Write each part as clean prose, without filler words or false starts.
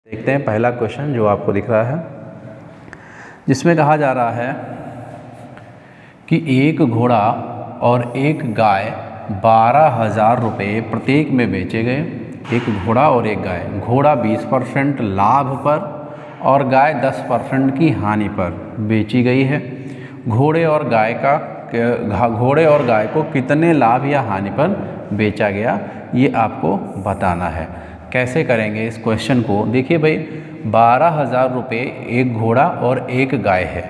देखते हैं पहला क्वेश्चन जो आपको दिख रहा है, जिसमें कहा जा रहा है कि एक घोड़ा और एक गाय 12,000 रुपये प्रत्येक में बेचे गए। एक घोड़ा और एक गाय, घोड़ा 20% लाभ पर और गाय 10% की हानि पर बेची गई है। घोड़े और गाय को कितने लाभ या हानि पर बेचा गया, ये आपको बताना है। कैसे करेंगे इस क्वेश्चन को? देखिए भाई, 12,000 रुपये एक घोड़ा और एक गाय है।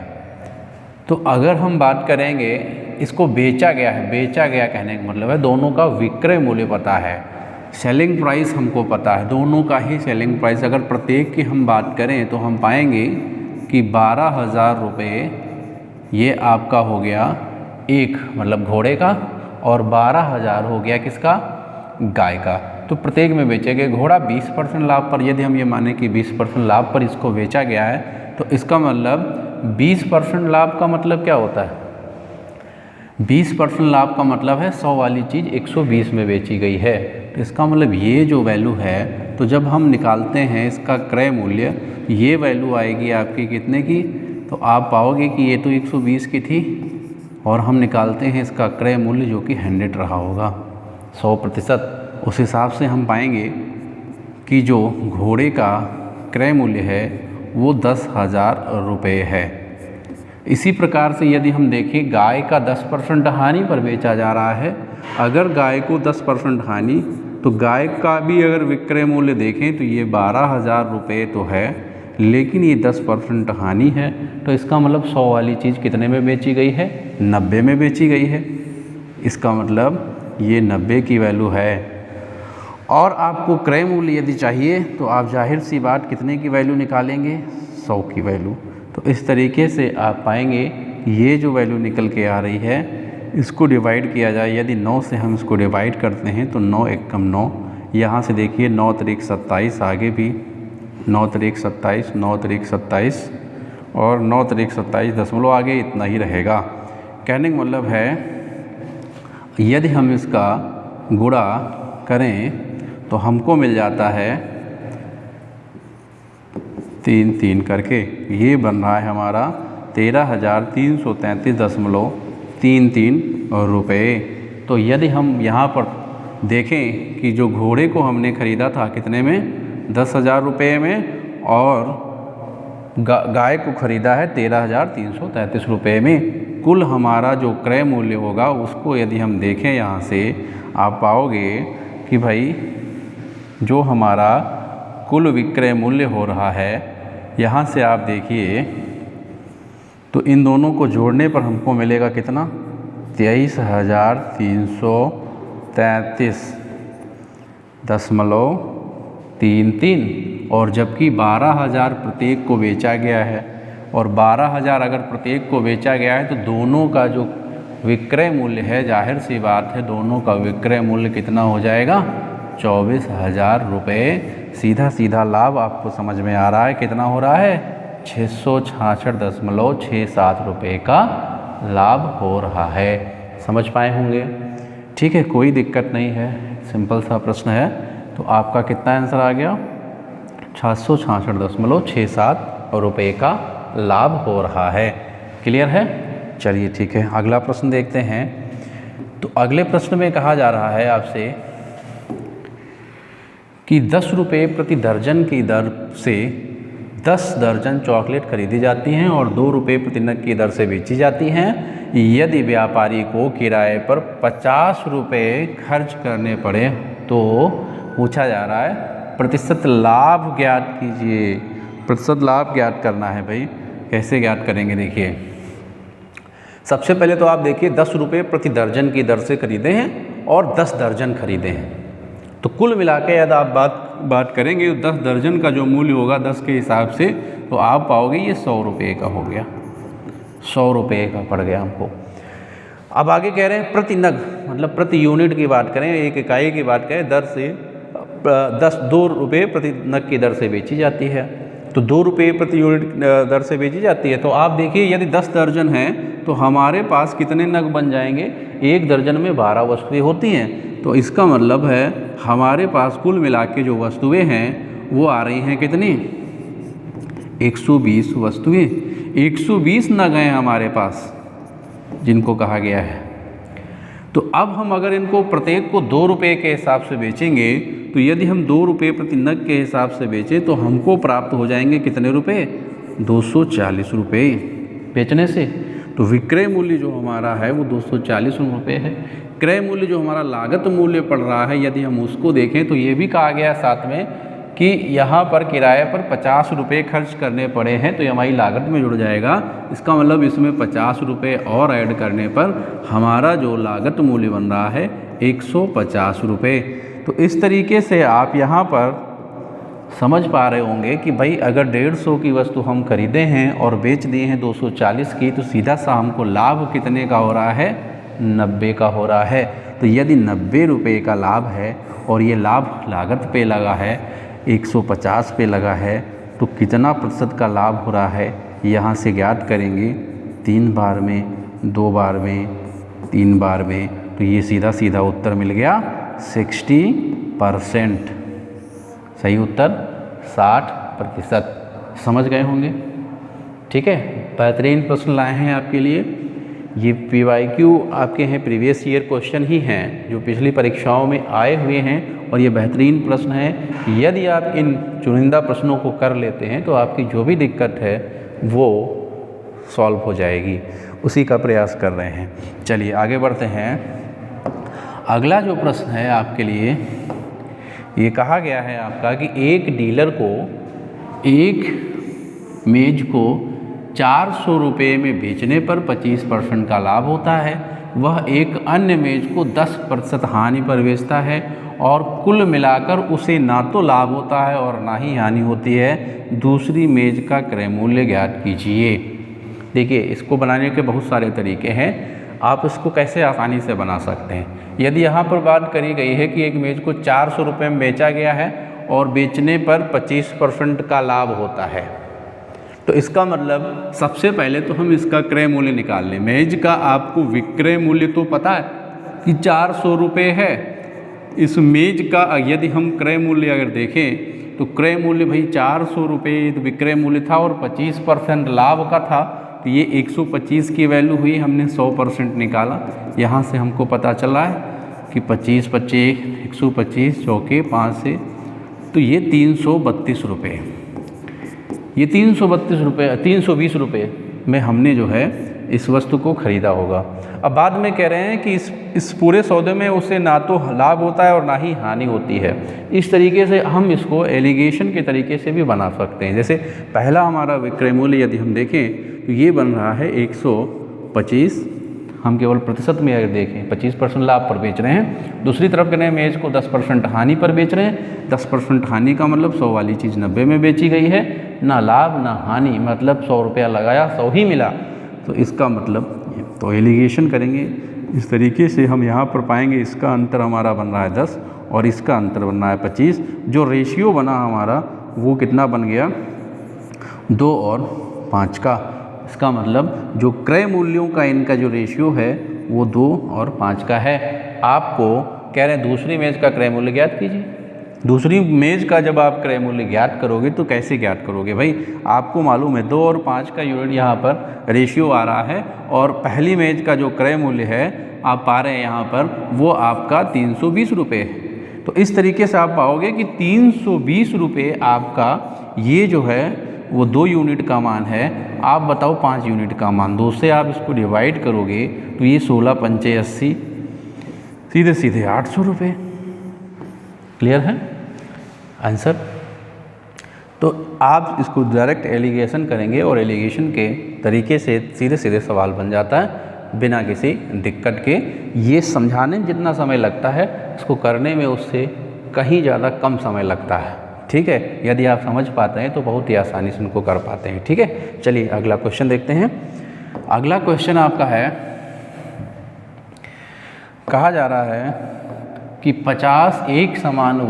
तो अगर हम बात करेंगे, इसको बेचा गया है, बेचा गया कहने का मतलब है दोनों का विक्रय मूल्य पता है, सेलिंग प्राइस हमको पता है, दोनों का ही सेलिंग प्राइस अगर प्रत्येक की हम बात करें तो हम पाएंगे कि 12,000 रुपये ये आपका हो गया एक, मतलब घोड़े का, और 12,000 हो गया किसका? गाय का। तो प्रत्येक में बेचे गए। घोड़ा 20% लाभ पर, यदि हम ये माने कि 20% लाभ पर इसको बेचा गया है, तो इसका मतलब 20% लाभ का मतलब क्या होता है? 20% लाभ का मतलब है 100 वाली चीज़ 120 में बेची गई है। तो इसका मतलब ये जो वैल्यू है, तो जब हम निकालते हैं इसका क्रय मूल्य, ये वैल्यू आएगी आपकी कितने की? तो आप पाओगे कि ये तो 120 की थी और हम निकालते हैं इसका क्रय मूल्य जो कि 100 रहा होगा, 100%। उस हिसाब से हम पाएंगे कि जो घोड़े का क्रय मूल्य है वो 10,000 रुपये है। इसी प्रकार से यदि हम देखें, गाय का 10% हानि पर बेचा जा रहा है। अगर गाय को 10% हानि, तो गाय का भी अगर विक्रय मूल्य देखें तो ये 12,000 रुपये तो है, लेकिन ये 10% हानि है। तो इसका मतलब 100 वाली चीज़ कितने में बेची गई है? 90 में बेची गई है। इसका मतलब ये 90 की वैल्यू है। और आपको क्रय मूल्य यदि चाहिए तो आप जाहिर सी बात कितने की वैल्यू निकालेंगे? 100 की वैल्यू। तो इस तरीके से आप पाएंगे ये जो वैल्यू निकल के आ रही है, इसको डिवाइड किया जाए, यदि 9 से हम इसको डिवाइड करते हैं तो 9 एकम 9, यहाँ से देखिए 9 तरीक 27, आगे भी 9 तरीक 27, 9 तरीक 27 और 9 तरीक 27 दशमलव आगे इतना ही रहेगा। कहने का मतलब है यदि हम इसका गुणा करें तो हमको मिल जाता है 3 करके, ये बन रहा है हमारा 13,333.33 रुपये। तो यदि हम यहाँ पर देखें कि जो घोड़े को हमने ख़रीदा था कितने में? 10,000 रुपये में, और गाय को ख़रीदा है 13,333 रुपये में। कुल हमारा जो क्रय मूल्य होगा उसको यदि हम देखें यहाँ से, आप पाओगे कि भाई जो हमारा कुल विक्रय मूल्य हो रहा है, यहाँ से आप देखिए तो इन दोनों को जोड़ने पर हमको मिलेगा कितना? 23,333.33, और जबकि 12,000 प्रत्येक को बेचा गया है, और 12,000 अगर प्रत्येक को बेचा गया है तो दोनों का जो विक्रय मूल्य है, जाहिर सी बात है दोनों का विक्रय मूल्य कितना हो जाएगा? 24,000 रुपये। सीधा सीधा लाभ आपको समझ में आ रहा है कितना हो रहा है? 666.67 रुपये का लाभ हो रहा है। समझ पाए होंगे? ठीक है, कोई दिक्कत नहीं है, सिंपल सा प्रश्न है। तो आपका कितना आंसर आ गया? 666.67 रुपये का लाभ हो रहा है। क्लियर है? चलिए ठीक है, अगला प्रश्न देखते हैं। तो अगले प्रश्न में कहा जा रहा है आपसे कि 10 रुपये प्रति दर्जन की दर से 10 दर्जन चॉकलेट खरीदी जाती हैं और 2 रुपये प्रति नग की दर से बेची जाती हैं। यदि व्यापारी को किराए पर 50 रुपये खर्च करने पड़े तो पूछा जा रहा है प्रतिशत लाभ ज्ञात कीजिए। प्रतिशत लाभ ज्ञात करना है भाई। कैसे ज्ञात करेंगे? देखिए, सबसे पहले तो आप देखिए 10 रुपये प्रति दर्जन की दर से खरीदे हैं और 10 दर्जन खरीदे हैं, तो कुल मिला के यदि आप बात करेंगे तो 10 दर्जन का जो मूल्य होगा 10 के हिसाब से, तो आप पाओगे ये 100 रुपये का हो गया, 100 रुपये का पड़ गया हमको। अब आगे कह रहे हैं प्रति नग, मतलब प्रति यूनिट की बात करें, एक इकाई की बात करें, दर से 2 रुपये प्रति नग की दर से बेची जाती है। तो 2 रुपये प्रति यूनिट दर से बेची जाती है। तो आप देखिए यदि 10 दर्जन हैं तो हमारे पास कितने नग बन जाएंगे? एक दर्जन में 12 वस्तुएं होती हैं। तो इसका मतलब है हमारे पास कुल मिला के जो वस्तुएं हैं वो आ रही हैं कितनी, 120 वस्तुएं, 120 नग हैं हमारे पास जिनको कहा गया है। तो अब हम अगर इनको प्रत्येक को 2 रुपये के हिसाब से बेचेंगे, तो यदि हम 2 रुपये प्रति नग के हिसाब से बेचें तो हमको प्राप्त हो जाएंगे कितने रुपए, 240 रुपये बेचने से। तो विक्रय मूल्य जो हमारा है वो 240 रुपये है। क्रय मूल्य जो हमारा लागत मूल्य पड़ रहा है, यदि हम उसको देखें तो ये भी कहा गया साथ में कि यहाँ पर किराए पर 50 रुपये खर्च करने पड़े हैं, तो ये हमारी लागत में जुड़ जाएगा। इसका मतलब इसमें 50 रुपये और ऐड करने पर हमारा जो लागत मूल्य बन रहा है 150 रुपये। तो इस तरीके से आप यहाँ पर समझ पा रहे होंगे कि भाई अगर 150 की वस्तु हम खरीदे हैं और बेच दिए हैं 240 की, तो सीधा सा हमको लाभ कितने का हो रहा है, 90 का हो रहा है। तो यदि 90 रुपये का लाभ है और ये लाभ लागत पे लगा है, 150 पे लगा है, तो कितना प्रतिशत का लाभ हो रहा है यहाँ से ज्ञात करेंगे। 3 बार में, 2 बार में, 3 बार में, तो ये सीधा सीधा उत्तर मिल गया 60%। सही उत्तर 60%। समझ गए होंगे, ठीक है। बेहतरीन प्रश्न लाए हैं आपके लिए। ये PYQ आपके हैं, प्रीवियस ईयर क्वेश्चन ही हैं जो पिछली परीक्षाओं में आए हुए हैं, और ये बेहतरीन प्रश्न है। यदि आप इन चुनिंदा प्रश्नों को कर लेते हैं तो आपकी जो भी दिक्कत है वो सॉल्व हो जाएगी। उसी का प्रयास कर रहे हैं। चलिए आगे बढ़ते हैं। अगला जो प्रश्न है आपके लिए, ये कहा गया है आपका कि एक डीलर को एक मेज को 400 रुपये में बेचने पर 25% का लाभ होता है। वह एक अन्य मेज को 10% हानि पर बेचता है और कुल मिलाकर उसे ना तो लाभ होता है और ना ही हानि होती है। दूसरी मेज का क्रय मूल्य ज्ञात कीजिए। देखिए, इसको बनाने के बहुत सारे तरीके हैं। आप इसको कैसे आसानी से बना सकते हैं। यदि यहाँ पर बात करी गई है कि एक मेज को 400 रुपये में बेचा गया है और बेचने पर 25% का लाभ होता है, तो इसका मतलब सबसे पहले तो हम इसका क्रय मूल्य निकाल लें। मेज का आपको विक्रय मूल्य तो पता है कि 400 रुपये है। इस मेज का यदि हम क्रय मूल्य अगर देखें तो क्रय मूल्य भाई 400 रुपये विक्रय मूल्य था और 25% लाभ का था, तो ये 125 की वैल्यू हुई। हमने 100% निकाला। यहाँ से हमको पता चला है कि 25 25 125 चौके 5 से, तो ये 332 रुपये, ये 332 रुपये 320 रुपये में हमने जो है इस वस्तु को ख़रीदा होगा। अब बाद में कह रहे हैं कि इस पूरे सौदे में उसे ना तो लाभ होता है और ना ही हानि होती है। इस तरीके से हम इसको एलिगेशन के तरीके से भी बना सकते हैं। जैसे पहला हमारा विक्रय मूल्य यदि हम देखें तो ये बन रहा है 125। हम केवल प्रतिशत में अगर देखें 25% लाभ पर बेच रहे हैं। दूसरी तरफ कह रहे हैं मेज को 10% हानि पर बेच रहे हैं। 10% हानि का मतलब 100 वाली चीज़ 90 में बेची गई है। ना लाभ ना हानि, मतलब 100 रुपया लगाया 100 ही मिला। तो इसका मतलब तो एलिगेशन करेंगे इस तरीके से। हम यहाँ पर पाएंगे इसका अंतर हमारा बन रहा है 10 और इसका अंतर बन रहा है 25। जो रेशियो बना हमारा वो कितना बन गया, 2 और 5 का। इसका मतलब जो क्रय मूल्यों का इनका जो रेशियो है वो 2 और 5 का है। आपको कह रहे हैं दूसरी मेज का क्रय मूल्य ज्ञात कीजिए। दूसरी मेज का जब आप क्रय मूल्य ज्ञात करोगे तो कैसे ज्ञात करोगे भाई, आपको मालूम है 2 और 5 का यूनिट यहाँ पर रेशियो आ रहा है, और पहली मेज का जो क्रय मूल्य है आप पा रहे हैं यहाँ पर वो आपका 320 रुपये है। तो इस तरीके से आप पाओगे कि 320 रुपये आपका ये जो है वो 2 यूनिट का मान है। आप बताओ 5 यूनिट का मान। 2 से आप इसको डिवाइड करोगे तो ये 16 पंचे 80, सीधे सीधे 800 रुपये। क्लियर है आंसर। तो आप इसको डायरेक्ट एलिगेशन करेंगे और एलिगेशन के तरीके से सीधे सीधे सवाल बन जाता है बिना किसी दिक्कत के। ये समझाने में जितना समय लगता है इसको करने में उससे कहीं ज़्यादा कम समय लगता है। ठीक है, यदि आप समझ पाते हैं तो बहुत ही आसानी से उनको कर पाते हैं। ठीक है, चलिए अगला क्वेश्चन देखते हैं। अगला क्वेश्चन आपका है, कहा जा रहा है कि 50 एक समान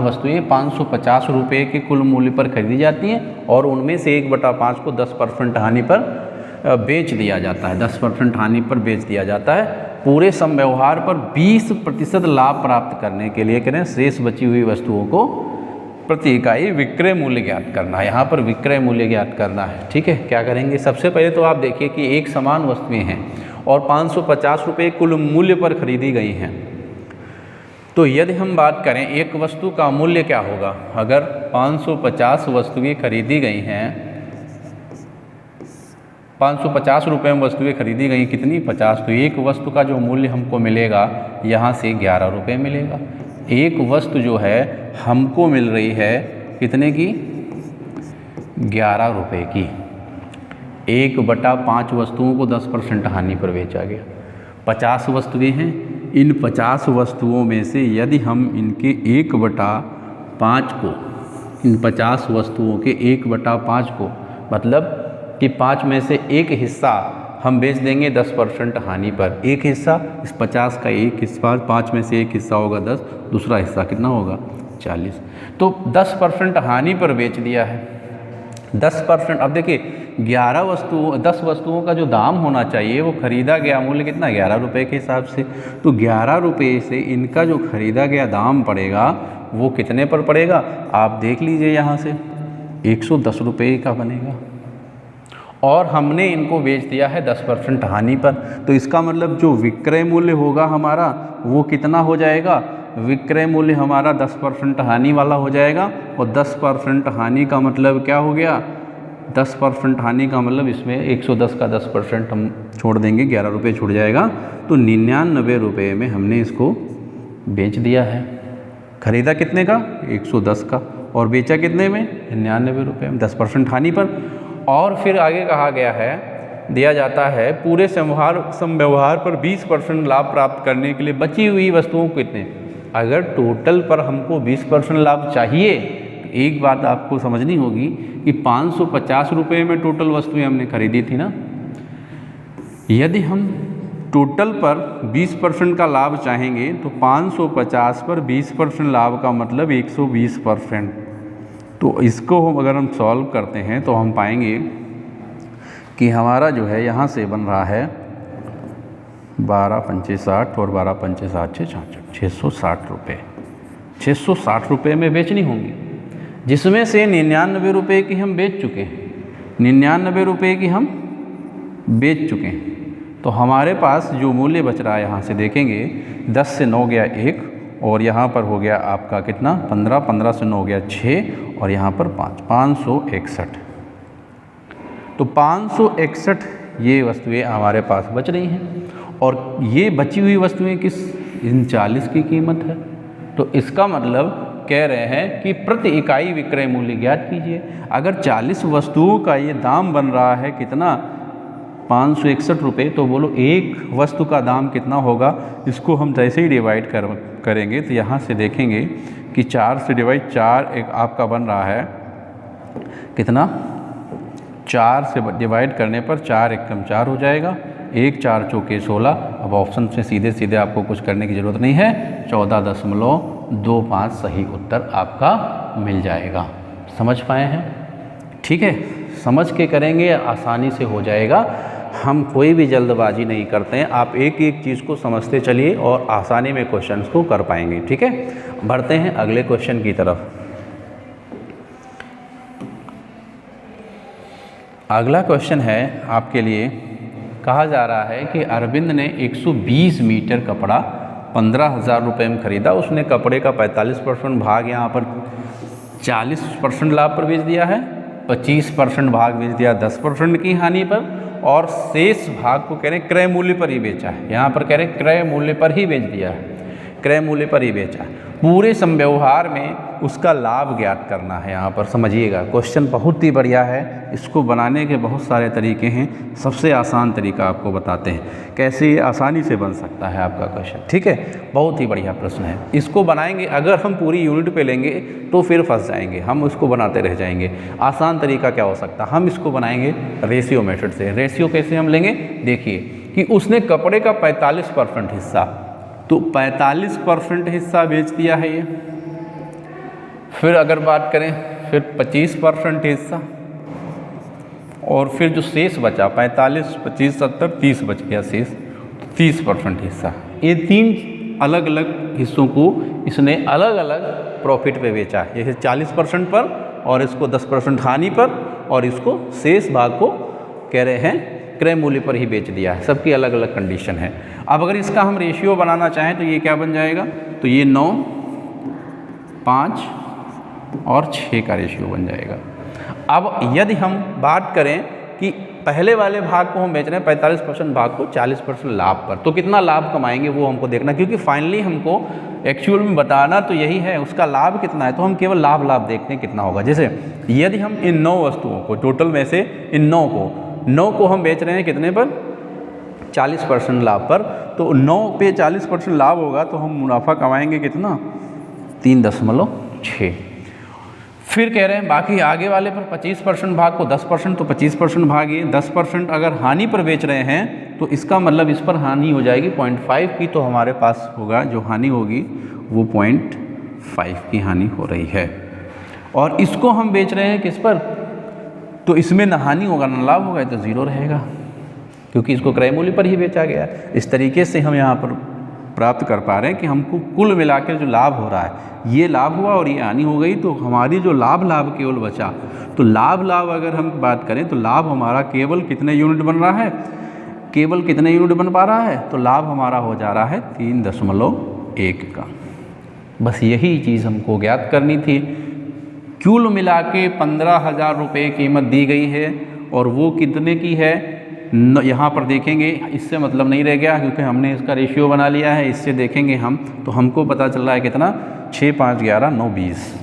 वस्तुएं 550 रुपये के कुल मूल्य पर खरीदी जाती हैं और उनमें से 1/5 को 10% हानि पर बेच दिया जाता है। 10% हानि पर बेच दिया जाता है। पूरे समव्यवहार पर 20% लाभ प्राप्त करने के लिए करें शेष बची हुई वस्तुओं को प्रति इकाई विक्रय मूल्य ज्ञात करना है। यहाँ पर विक्रय मूल्य ज्ञात करना है। ठीक है, क्या करेंगे, सबसे पहले तो आप देखिए कि एक समान वस्तुएं हैं और 550 रुपये कुल मूल्य पर खरीदी गई हैं। तो यदि हम बात करें एक वस्तु का मूल्य क्या होगा, अगर 550 वस्तुएं खरीदी गई हैं, 550 रुपये में वस्तुएं खरीदी गई, कितनी, 50, तो एक वस्तु का जो मूल्य हमको मिलेगा यहाँ से 11 रुपये मिलेगा। एक वस्तु जो है हमको मिल रही है कितने की, 11 रुपये की। 1/5 वस्तुओं को 10% हानि पर बेचा गया। 50 वस्तुएं हैं, इन 50 वस्तुओं में से यदि हम इनके 1/5 को, इन 50 वस्तुओं के 1/5 को, मतलब कि 5 में से एक हिस्सा हम बेच देंगे 10% हानि पर। एक हिस्सा, इस 50 का एक हिस्सा, 5 में से एक हिस्सा होगा 10, दूसरा हिस्सा कितना होगा, 40। तो 10% हानि पर बेच दिया है। 10%, अब देखिए 10 वस्तुओं का जो दाम होना चाहिए वो खरीदा गया मूल्य कितना, 11 रुपये के हिसाब से। तो 11 रुपये से इनका जो खरीदा गया दाम पड़ेगा वो कितने पर पड़ेगा, आप देख लीजिए यहाँ से 110 रुपये का बनेगा। और हमने इनको बेच दिया है 10% हानि पर। तो इसका मतलब जो विक्रय मूल्य होगा हमारा वो कितना हो जाएगा, विक्रय मूल्य हमारा 10% हानि वाला हो जाएगा। और 10% हानि का मतलब क्या हो गया, 10% हानि का मतलब इसमें 110 का 10% हम छोड़ देंगे, 11 रुपये छूट जाएगा। तो 99 रुपये में हमने इसको बेच दिया है। खरीदा कितने का, 110 का, और बेचा कितने में, 99 रुपये में, 10% हानि पर। और फिर आगे कहा गया है, दिया जाता है पूरे समव्यवहार पर 20% लाभ प्राप्त करने के लिए बची हुई वस्तुओं को कितने। अगर टोटल पर हमको 20% लाभ चाहिए तो एक बात आपको समझनी होगी कि 550 रुपये में टोटल वस्तुएं हमने खरीदी थी ना। यदि हम टोटल पर 20% का लाभ चाहेंगे तो 550 पर 20% लाभ का मतलब 120%। तो इसको अगर हम सॉल्व करते हैं तो हम पाएंगे कि हमारा जो है यहाँ से बन रहा है 12 पंचे 60 और 12 पंचे 7 66, 660 रुपये। 660 रुपये में बेचनी होंगी, जिसमें से 99 रुपये की हम बेच चुके हैं। 99 रुपये की हम बेच चुके हैं। तो हमारे पास जो मूल्य बच रहा है यहाँ से देखेंगे, 10 से 9 गया 1, और यहाँ पर हो गया आपका कितना, 15, 15 से 9 गया 6, और यहाँ पर 5, 561। तो 561 ये वस्तुएं हमारे पास बच रही हैं। और ये बची हुई वस्तुएं किस, इन 40 की कीमत है। तो इसका मतलब कह रहे हैं कि प्रति इकाई विक्रय मूल्य ज्ञात कीजिए। अगर 40 वस्तुओं का ये दाम बन रहा है कितना, 561 रुपये, तो बोलो एक वस्तु का दाम कितना होगा। इसको हम जैसे ही डिवाइड करेंगे तो यहाँ से देखेंगे कि 4 से डिवाइड 4 एक आपका बन रहा है कितना, 4 से डिवाइड करने पर 4 एकम 4 हो जाएगा, 1 4 चौके 16। अब ऑप्शन से सीधे सीधे आपको कुछ करने की ज़रूरत नहीं है, 14.25 सही उत्तर आपका मिल जाएगा। समझ पाए हैं, ठीक है, समझ के करेंगे आसानी से हो जाएगा। हम कोई भी जल्दबाजी नहीं करते हैं, आप एक एक चीज़ को समझते चलिए और आसानी में क्वेश्चंस को कर पाएंगे। ठीक है, बढ़ते हैं अगले क्वेश्चन की तरफ। अगला क्वेश्चन है आपके लिए, कहा जा रहा है कि अरविंद ने 120 मीटर कपड़ा 15,000 रुपये में खरीदा। उसने कपड़े का 45% भाग यहाँ पर 40% लाभ पर बेच दिया है, 25% भाग बेच दिया 10% की हानि पर, और शेष भाग को कह रहे हैं क्रय मूल्य पर ही बेचा है। यहाँ पर कह रहे हैं क्रय मूल्य पर ही बेच दिया है, क्रय मूल्य पर ही बेचा। पूरे समव्यवहार में उसका लाभ ज्ञात करना है। यहाँ पर समझिएगा, क्वेश्चन बहुत ही बढ़िया है। इसको बनाने के बहुत सारे तरीके हैं, सबसे आसान तरीका आपको बताते हैं कैसे ये आसानी से बन सकता है आपका क्वेश्चन। ठीक है, बहुत ही बढ़िया प्रश्न है। इसको बनाएंगे, अगर हम पूरी यूनिट पे लेंगे तो फिर फंस जाएंगे, हम उसको बनाते रह जाएंगे। आसान तरीका क्या हो सकता है, हम इसको बनाएंगे रेशियो मेथड से। रेशियो कैसे हम लेंगे, देखिए कि उसने कपड़े का 45% हिस्सा, तो 45% हिस्सा बेच दिया है ये। फिर अगर बात करें फिर 25% हिस्सा, और फिर जो शेष बचा 45, 25, 70, 30 बच गया शेष, 30% हिस्सा। ये 3 अलग अलग हिस्सों को इसने अलग अलग प्रॉफिट पे बेचा है, जैसे 40% पर और इसको 10% हानि पर और इसको शेष भाग को कह रहे हैं क्रय मूल्य पर ही बेच दिया है। सबकी अलग अलग कंडीशन है। अब अगर इसका हम रेशियो बनाना चाहें तो ये क्या बन जाएगा, तो ये 9, 5 और 6 का रेशियो बन जाएगा। अब यदि हम बात करें कि पहले वाले भाग को हम बेच रहे हैं 45% भाग को 40% लाभ पर, तो कितना लाभ कमाएंगे वो हमको देखना, क्योंकि फाइनली हमको एक्चुअल में बताना तो यही है उसका लाभ कितना है, तो हम केवल लाभ देखते हैं कितना होगा। जैसे यदि हम इन 9 वस्तुओं को टोटल में से इन 9 को हम बेच रहे हैं कितने पर, 40% लाभ पर, तो 9 पे 40% लाभ होगा तो हम मुनाफा कमाएंगे कितना, 3.6। फिर कह रहे हैं बाकी आगे वाले पर 25% भाग को 10%, तो 25% भाग ये 10% अगर हानि पर बेच रहे हैं तो इसका मतलब इस पर हानि हो जाएगी 0.5 की, तो हमारे पास होगा जो हानि होगी वो 0.5 की हानि हो रही है। और इसको हम बेच रहे हैं किस पर, तो इसमें ना हानि होगा ना लाभ होगा, तो 0 रहेगा क्योंकि इसको क्रय मूल्य पर ही बेचा गया है। इस तरीके से हम यहाँ पर प्राप्त कर पा रहे हैं कि हमको कुल मिलाकर जो लाभ हो रहा है, ये लाभ हुआ और ये हानि हो गई, तो हमारी जो लाभ केवल बचा, तो लाभ अगर हम बात करें तो लाभ हमारा केवल कितने यूनिट बन रहा है, केवल कितने यूनिट बन पा रहा है, तो लाभ हमारा हो जा रहा है 3.1 का। बस यही चीज़ हमको ज्ञात करनी थी। कुल मिला के 15,000 रुपये कीमत दी गई है और वो कितने की है, यहाँ पर देखेंगे, इससे मतलब नहीं रह गया क्योंकि हमने इसका रेशियो बना लिया है। इससे देखेंगे हम तो हमको पता चल रहा है कितना, 6, 5, 11, 9, 20।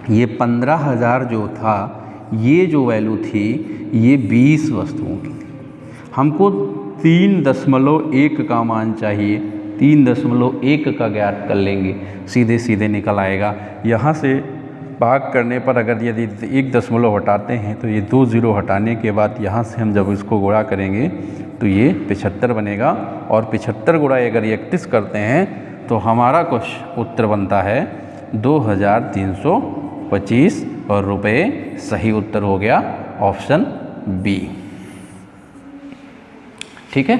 ये 15,000 जो था, ये जो वैल्यू थी ये 20 वस्तुओं की। हमको 3.1 का मान चाहिए, 3.1 का ज्ञात कर लेंगे, सीधे निकल आएगा। यहाँ से भाग करने पर अगर यदि 1 हटाते हैं तो ये 2 0 हटाने के बाद यहाँ से हम जब इसको गुणा करेंगे तो ये 75 बनेगा, और 75 गुणा अगर 31 करते हैं तो हमारा कुछ उत्तर बनता है 2,325 और रुपये। सही उत्तर हो गया ऑप्शन बी। ठीक है,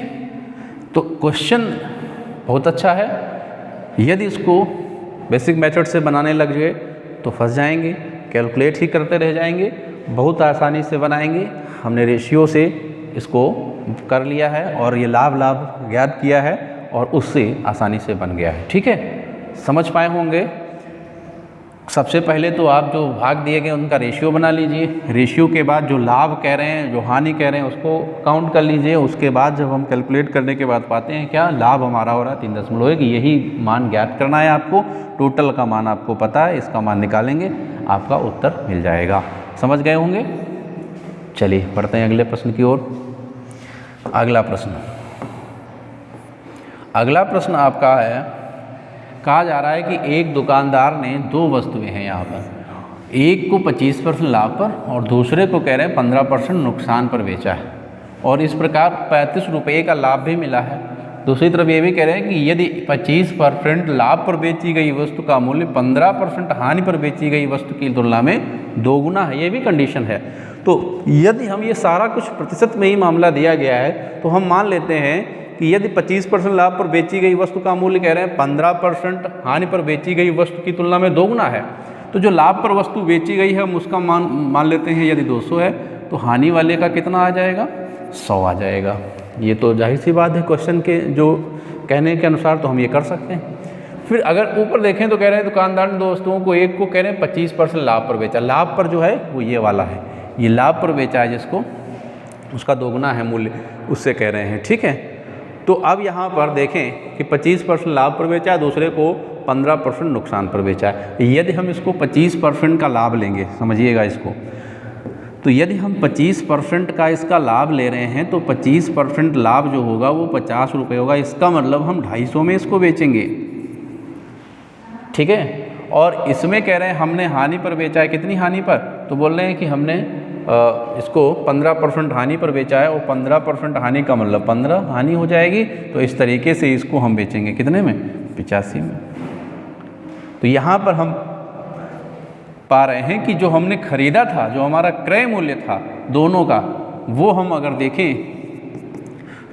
तो क्वेश्चन बहुत अच्छा है। यदि इसको बेसिक मेथड से बनाने लग जाए तो फंस जाएंगे, कैलकुलेट ही करते रह जाएंगे। बहुत आसानी से बनाएंगे। हमने रेशियो से इसको कर लिया है और ये लाभ ज्ञात किया है और उससे आसानी से बन गया है। ठीक है, समझ पाए होंगे। सबसे पहले तो आप जो भाग दिए गए उनका रेशियो बना लीजिए। रेशियो के बाद जो लाभ कह रहे हैं, जो हानि कह रहे हैं, उसको काउंट कर लीजिए। उसके बाद जब हम कैलकुलेट करने के बाद पाते हैं क्या लाभ हमारा हो रहा है 3.1, यही मान ज्ञात करना है आपको। टोटल का मान आपको पता है, इसका मान निकालेंगे, आपका उत्तर मिल जाएगा। समझ गए होंगे। चलिए बढ़ते हैं अगले प्रश्न की ओर। अगला प्रश्न आपका है, कहा जा रहा है कि एक दुकानदार ने 2 वस्तुएं हैं यहाँ पर, एक को 25% लाभ पर और दूसरे को कह रहे हैं 15% नुकसान पर बेचा है और इस प्रकार 35 रुपये का लाभ भी मिला है। दूसरी तरफ ये भी कह रहे हैं कि यदि 25% लाभ पर बेची गई वस्तु का मूल्य 15% हानि पर बेची गई वस्तु की तुलना में 2 गुना है, ये भी कंडीशन है। तो यदि हम ये सारा कुछ प्रतिशत में ही मामला दिया गया है तो हम मान लेते हैं कि यदि 25% लाभ पर बेची गई वस्तु का मूल्य कह रहे हैं 15% हानि पर बेची गई वस्तु की तुलना में 2 गुना है, तो जो लाभ पर वस्तु बेची गई है हम उसका मान लेते हैं यदि 200 है तो हानि वाले का कितना आ जाएगा, 100 आ जाएगा। ये तो जाहिर सी बात है, क्वेश्चन के जो कहने के अनुसार तो हम ये कर सकते हैं। फिर अगर ऊपर देखें तो कह रहे हैं दुकानदार ने 2 वस्तुओं को, एक को कह रहे हैं 25% लाभ पर बेचा, लाभ पर जो है वो ये वाला है, ये लाभ पर बेचा है जिसको, उसका 2 गुना है मूल्य, उससे कह रहे हैं। ठीक है, तो अब यहाँ पर देखें कि 25% लाभ पर बेचा है, दूसरे को 15% नुकसान पर बेचा है। यदि हम इसको 25% का लाभ लेंगे, समझिएगा इसको, तो यदि हम 25% का इसका लाभ ले रहे हैं तो 25% लाभ जो होगा वो 50 रुपये होगा। इसका मतलब हम 250 में इसको बेचेंगे। ठीक है, और इसमें कह रहे हैं हमने हानि पर बेचा है, कितनी हानि पर, तो बोल रहे हैं कि हमने इसको 15% हानि पर बेचा है और 15% हानि का मतलब 15 हानि हो जाएगी, तो इस तरीके से इसको हम बेचेंगे कितने में, 85 में। तो यहाँ पर हम पा रहे हैं कि जो हमने खरीदा था, जो हमारा क्रय मूल्य था दोनों का, वो हम अगर देखें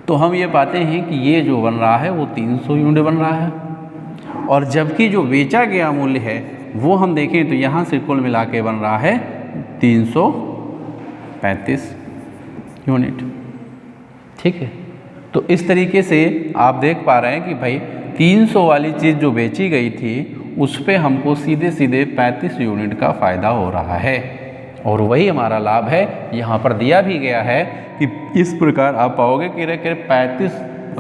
तो हम ये पाते हैं कि ये जो बन रहा है वो 300 यूनिट बन रहा है। और जबकि जो बेचा गया मूल्य है वो हम देखें तो यहाँ से कुल मिला के बन रहा है 335 यूनिट। ठीक है, तो इस तरीके से आप देख पा रहे हैं कि भाई 300 वाली चीज़ जो बेची गई थी उस पे हमको सीधे सीधे 35 यूनिट का फ़ायदा हो रहा है और वही हमारा लाभ है। यहाँ पर दिया भी गया है कि इस प्रकार आप पाओगे कि 35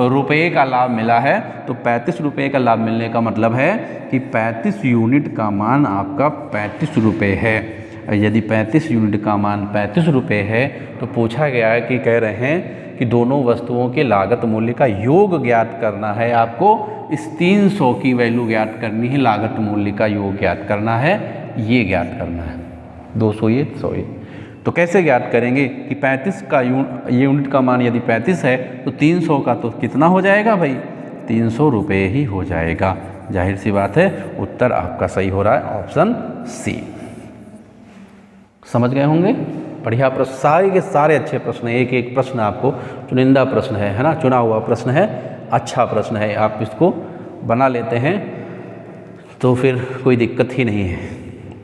रुपये का लाभ मिला है। तो 35 रुपये का लाभ मिलने का मतलब है कि 35 यूनिट का मान आपका 35 रुपये है। यदि 35 यूनिट का मान 35 रुपये है तो पूछा गया है कि कह रहे हैं कि दोनों वस्तुओं के लागत मूल्य का योग ज्ञात करना है। आपको इस 300 की वैल्यू ज्ञात करनी है, लागत मूल्य का योग ज्ञात करना है, ये ज्ञात करना है। 200 ये 100 ये, तो कैसे ज्ञात करेंगे कि 35 का यूनिट का मान यदि 35 है तो 300 का तो कितना हो जाएगा भाई, 300 रुपये ही हो जाएगा। जाहिर सी बात है उत्तर आपका सही हो रहा है ऑप्शन सी। समझ गए होंगे? बढ़िया प्रश्न, सारे के सारे अच्छे प्रश्न हैं। एक एक प्रश्न आपको चुनिंदा प्रश्न है ना, चुना हुआ प्रश्न है, अच्छा प्रश्न है। आप इसको बना लेते हैं तो फिर कोई दिक्कत ही नहीं है,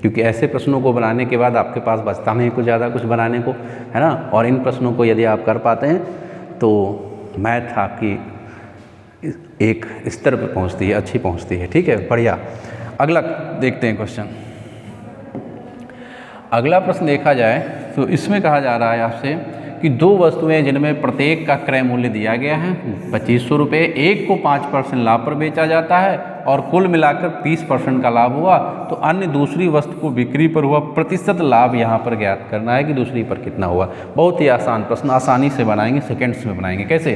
क्योंकि ऐसे प्रश्नों को बनाने के बाद आपके पास बचता नहीं कुछ ज़्यादा कुछ बनाने को, है ना। और इन प्रश्नों को यदि आप कर पाते हैं तो मैथ आपकी एक स्तर पर पहुँचती है, अच्छी पहुँचती है। ठीक है, बढ़िया। अगला देखते हैं क्वेश्चन। अगला प्रश्न देखा जाए तो इसमें कहा जा रहा है आपसे कि दो वस्तुएं जिनमें प्रत्येक का क्रय मूल्य दिया गया है 2500 रुपये, एक को 5% लाभ पर बेचा जाता है और कुल मिलाकर 30% का लाभ हुआ, तो अन्य दूसरी वस्तु को बिक्री पर हुआ प्रतिशत लाभ यहाँ पर ज्ञात करना है कि दूसरी पर कितना हुआ। बहुत ही आसान प्रश्न, आसानी से बनाएंगे, सेकेंड्स में बनाएंगे। कैसे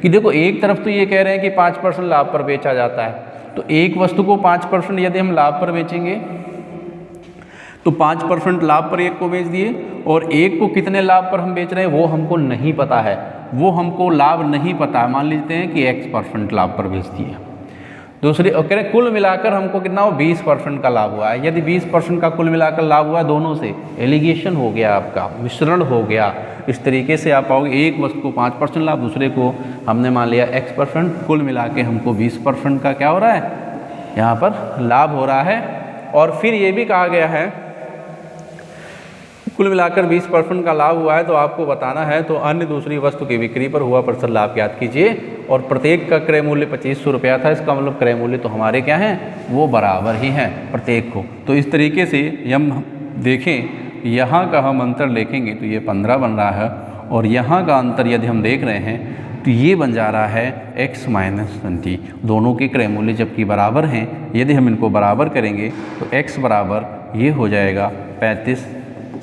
कि देखो, एक तरफ तो ये कह रहे हैं कि 5% लाभ पर बेचा जाता है, तो एक वस्तु को 5% यदि हम लाभ पर बेचेंगे तो 5% लाभ पर एक को बेच दिए, और एक को कितने लाभ पर हम बेच रहे हैं वो हमको नहीं पता है, वो हमको लाभ नहीं पता है। मान लेते हैं कि X% लाभ पर बेच दिए। दूसरी कह रहे कुल मिलाकर हमको कितना हो, 20% का लाभ हुआ है। यदि 20% का कुल मिलाकर लाभ हुआ है, दोनों से एलिगेशन हो गया, आपका मिश्रण हो गया। इस तरीके से आप पाओगे एक वस्तु को 5% लाभ, दूसरे को हमने मान लिया X%, कुल मिला के हमको 20% का क्या हो रहा है, यहाँ पर लाभ हो रहा है। और फिर ये भी कहा गया है कुल मिलाकर 20% का लाभ हुआ है, तो आपको बताना है तो अन्य दूसरी वस्तु की बिक्री पर हुआ प्रतिशत लाभ ज्ञात कीजिए। और प्रत्येक का क्रय मूल्य 2500 रुपया था, इसका मतलब क्रय मूल्य तो हमारे क्या हैं, वो बराबर ही हैं प्रत्येक को। तो इस तरीके से हम देखें, यहाँ का हम अंतर देखेंगे तो ये 15 बन रहा है, और यहाँ का अंतर यदि हम देख रहे हैं तो ये बन जा रहा है x - 20। दोनों के क्रय मूल्य जबकि बराबर हैं, यदि हम इनको बराबर करेंगे तो x बराबर ये हो जाएगा 35।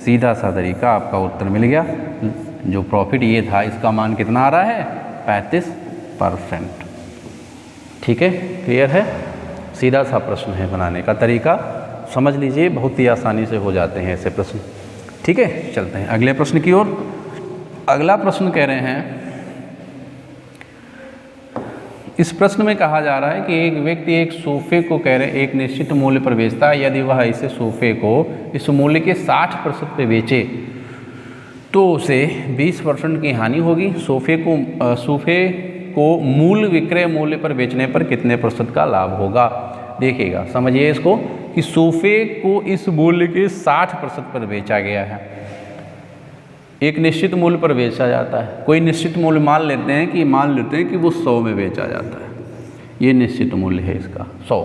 सीधा सा तरीका, आपका उत्तर मिल गया। जो प्रॉफिट ये था इसका मान कितना आ रहा है, 35%। ठीक है, क्लियर है? सीधा सा प्रश्न है, बनाने का तरीका समझ लीजिए, बहुत ही आसानी से हो जाते हैं ऐसे प्रश्न। ठीक है, चलते हैं अगले प्रश्न की ओर। अगला प्रश्न कह रहे हैं, इस प्रश्न में कहा जा रहा है कि एक व्यक्ति एक सोफे को कह रहे हैं एक निश्चित मूल्य पर बेचता है। यदि वह इसे सोफे को इस मूल्य के 60% पे बेचे तो उसे 20% की हानि होगी। सोफे को मूल विक्रय मूल्य पर बेचने पर कितने % का लाभ होगा। देखिएगा, समझिए इसको कि सोफे को इस मूल्य के 60% पर बेचा गया है, एक निश्चित मूल्य पर बेचा जाता है। कोई निश्चित मूल्य मान लेते हैं कि वो 100 में बेचा जाता है, ये निश्चित मूल्य है इसका 100।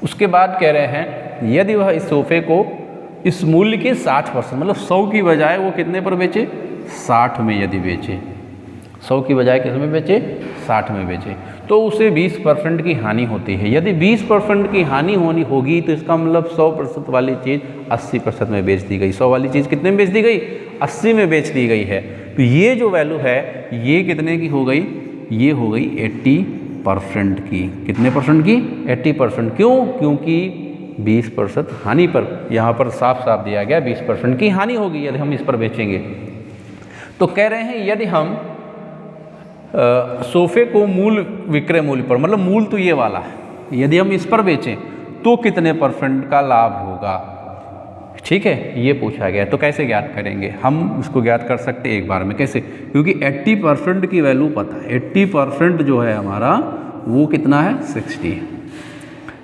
उसके बाद कह रहे हैं यदि वह इस सोफे को इस मूल्य के 60% मतलब 100 की बजाय वो कितने पर बेचे, 60 में यदि बेचे, 100 की बजाय किस में बेचे, 60 में बेचे, तो उसे 20% की हानि होती है। यदि 20% की हानि होगी तो इसका मतलब 100% वाली चीज़ 80% में बेच दी गई। 100 वाली चीज़ कितने में बेच दी गई, 80 में बेच दी गई है। तो ये जो वैल्यू है ये कितने की हो गई, ये हो गई 80% की। कितने परसेंट की, 80%। क्यों, क्योंकि 20% हानि पर, यहाँ पर साफ साफ दिया गया 20% की हानि होगी यदि हम इस पर बेचेंगे। तो कह रहे हैं यदि हम सोफे को मूल विक्रय मूल्य पर, मतलब मूल तो ये वाला है, यदि हम इस पर बेचें तो कितने % का लाभ होगा। ठीक है, ये पूछा गया। तो कैसे ज्ञात करेंगे, हम इसको ज्ञात कर सकते हैं एक बार में। कैसे, क्योंकि 80% की वैल्यू पता है, 80% जो है हमारा वो कितना है, 60 है।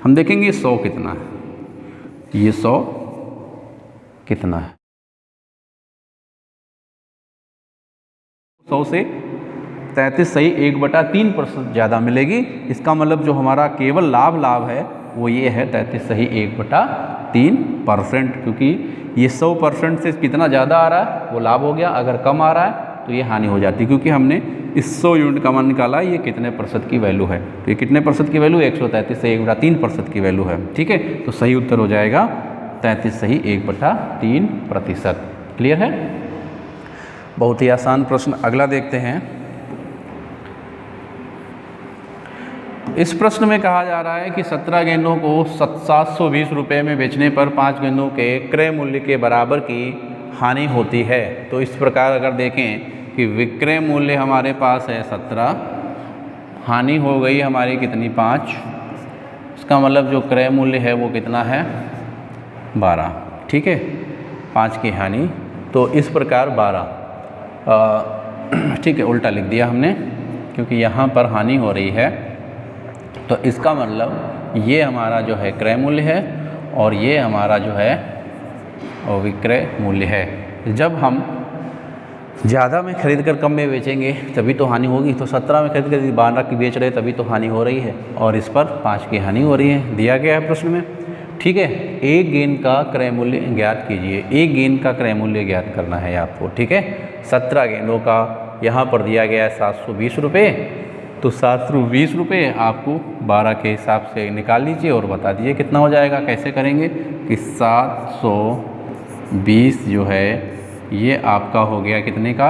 हम देखेंगे 100 कितना है, ये 100 कितना है। 100 से 33 सही 1/3% ज़्यादा मिलेगी। इसका मतलब जो हमारा केवल लाभ है वो ये है 33 सही 1/3%, क्योंकि ये 100% से कितना ज़्यादा आ रहा है वो लाभ हो गया, अगर कम आ रहा है तो ये हानि हो जाती है, क्योंकि हमने इस 100 यूनिट का मान निकाला ये कितने प्रतिशत की वैल्यू है। तो ये कितने प्रतिशत की वैल्यू, 133 से 1/3% की वैल्यू है। ठीक है, तो सही उत्तर हो जाएगा 33 सही 1/3%। क्लियर है, बहुत ही आसान प्रश्न। अगला देखते हैं। इस प्रश्न में कहा जा रहा है कि 17 गेंदों को 720 रुपये में बेचने पर 5 गेंदों के क्रय मूल्य के बराबर की हानि होती है। तो इस प्रकार अगर देखें कि विक्रय मूल्य हमारे पास है 17, हानि हो गई हमारी कितनी 5, इसका मतलब जो क्रय मूल्य है वो कितना है 12। ठीक है, 5 की हानि, तो इस प्रकार 12, ठीक है उल्टा लिख दिया हमने, क्योंकि यहाँ पर हानि हो रही है। तो इसका मतलब ये हमारा जो है क्रय मूल्य है और ये हमारा जो है विक्रय मूल्य है। जब हम ज़्यादा में खरीद कर कम में बेचेंगे तभी तो हानि होगी। तो 17 में खरीद कर 12 की बेच रहे तभी तो हानि हो रही है, और इस पर 5 की हानि हो रही है, दिया गया है प्रश्न में। ठीक है, एक गेंद का क्रय मूल्य ज्ञात कीजिए। एक गेंद का क्रय मूल्य ज्ञात करना है आपको। ठीक है, 17 गेंदों का यहाँ पर दिया गया है 720 रुपये, तो 720 रुपये आपको 12 के हिसाब से निकाल लीजिए और बता दीजिए कितना हो जाएगा। कैसे करेंगे कि 720 जो है ये आपका हो गया कितने का,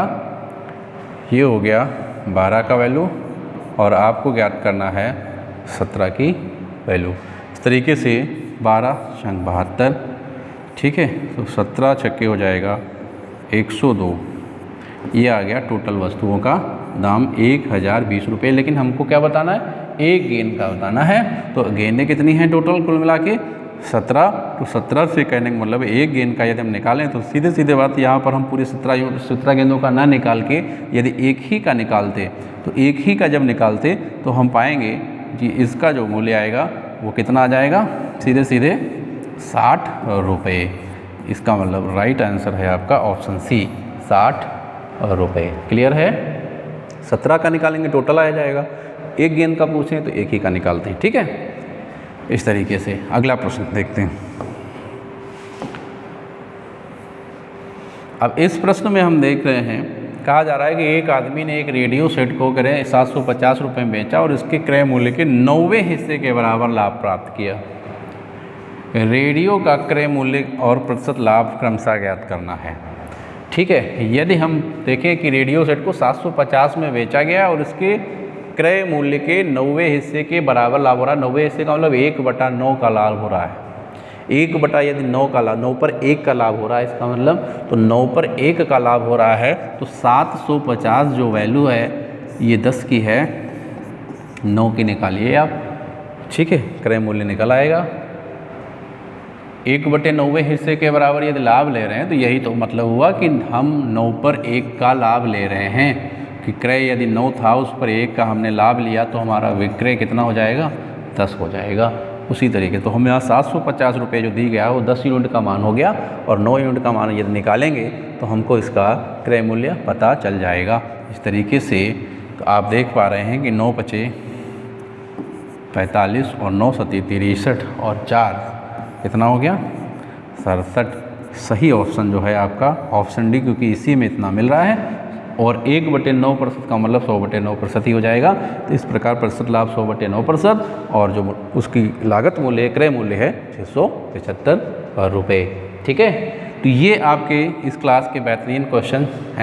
ये हो गया 12 का वैल्यू, और आपको ज्ञात करना है 17 की वैल्यू। इस तरीके से 12 छंग 72, ठीक है, तो 17 छक्के हो जाएगा 102। ये आ गया टोटल वस्तुओं का दाम 1020 रुपये। लेकिन हमको क्या बताना है, एक गेंद का बताना है। तो गेंदें कितनी हैं टोटल कुल मिला के 17, तो 17 से कहने का मतलब एक गेंद का यदि हम निकालें तो सीधे सीधे बात यहाँ पर हम पूरे 17 गेंदों का ना निकाल के यदि एक ही का निकालते, तो एक ही का जब निकालते तो हम पाएंगे कि इसका जो मूल्य आएगा वो कितना आ जाएगा, सीधे सीधे 60 रुपये। इसका मतलब राइट आंसर है आपका ऑप्शन सी, 60 रुपये। क्लियर है, 17 का निकालेंगे टोटल आ जाएगा, एक गेंद का पूछें तो एक ही का निकालते हैं। ठीक है, इस तरीके से। अगला प्रश्न देखते हैं। अब इस प्रश्न में हम देख रहे हैं, कहा जा रहा है कि एक आदमी ने एक रेडियो सेट को करें 750 रुपये में बेचा और इसके क्रय मूल्य के 90वें हिस्से के बराबर लाभ प्राप्त किया। रेडियो का क्रय मूल्य और प्रतिशत लाभ क्रमशः ज्ञात करना है। ठीक है, यदि हम देखें कि रेडियो सेट को 750 में बेचा गया और इसके क्रय मूल्य के 90वें हिस्से के बराबर लाभ हो रहा है। 90वें हिस्से का मतलब 1/9 का लाभ हो रहा है। 1/9 यदि 9 का लाभ, 9 पर 1 का लाभ हो रहा है, इसका मतलब तो 9 पर 1 का लाभ हो रहा है। तो 750 जो वैल्यू है ये 10 की है, 9 की निकालिए आप। ठीक है, क्रय मूल्य निकल आएगा। 1/9वें हिस्से के बराबर यदि लाभ ले रहे हैं तो यही तो मतलब हुआ कि हम 9 पर 1 का लाभ ले रहे हैं, कि क्रय यदि 9 था उस पर 1 का हमने लाभ लिया तो हमारा विक्रय कितना हो जाएगा, 10 हो जाएगा। उसी तरीके तो हम यहाँ 750 रुपये जो दी गया वो 10 यूनिट का मान हो गया, और 9 यूनिट का मान यदि निकालेंगे तो हमको इसका क्रय मूल्य पता चल जाएगा। इस तरीके से तो आप देख पा रहे हैं कि 9 × 5 = 45 और 9 × 7 = 63 और 4 कितना हो गया, 67। सही ऑप्शन जो है आपका ऑप्शन डी, क्योंकि इसी में इतना मिल रहा है, और 1/9% का मतलब 100/9% ही हो जाएगा। तो इस प्रकार प्रतिशत लाभ 100/9% और जो उसकी लागत मूल्य क्रय मूल्य है 675 रुपये। ठीक है, तो ये आपके इस क्लास के बेहतरीन क्वेश्चन हैं।